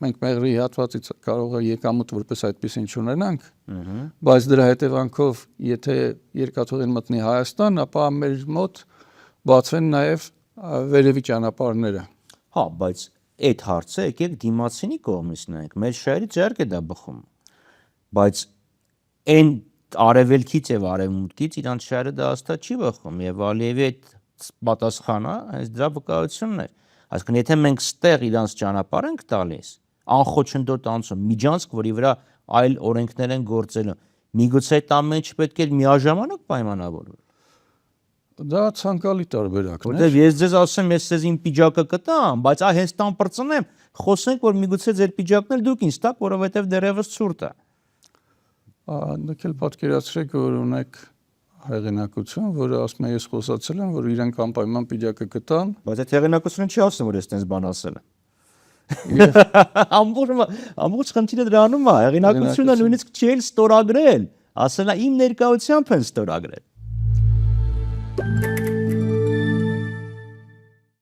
մենք մեղրի հատվածից կարող է եկամուտ որպես այդպեսին չունենանք, բայց դրա հետևանքով, եթե երկաթուղին մտնի Հայաստան, ապա մեր մոտ բացվեն նաև վերևի ճանապարհները։ Հա, բայց այդ հարցը եկեք դիմացինի կողմից նայենք, մեր շահերի ձեռք է դա բխում, բայց այն արևելքից եւ արևմուտքից իրանց շահերը դա հաստատ չի բխում եւ Ալիևի այդ պատասխանը հենց դրա վկայությունն է։ Այսինքն եթե մենք ստեղ իրանց ճանապարհ ենք տալիս, անխոչնդոտ անցում, միջանցք, որի վրա այլ օրենքներ են գործելու, միգուցե այդ ամենը չպետք է միաժամանակ պայմանավորվի։ Դա ցանկալի տարբերակն է։ Որտեւ ես ձեզ ասեմ, ես ձեզ իմ պիջակը կտամ, բայց այ հենց տան պրծնեմ, խոսենք, որ միգուցե ձեր պիջակն էլ դուք ինձ տաք, որովհետեւ դեռևս ցուրտ է։ Դուք էլ պատկերացրեք, որ ունեք հեղինակություն, որը ասում է ես խոսացել եմ, որ իրենք անպայման պիջակը կտան։ Բայց այդ հեղինակությունը չի ասում, որ ես տենց բան ասել եմ։ Ամբողջ խնդիրը դրանում է, հեղինակությունը նույնիսկ չի էլ ստորագրել, ասել է իմ ներկայությամբ են ստորագրել։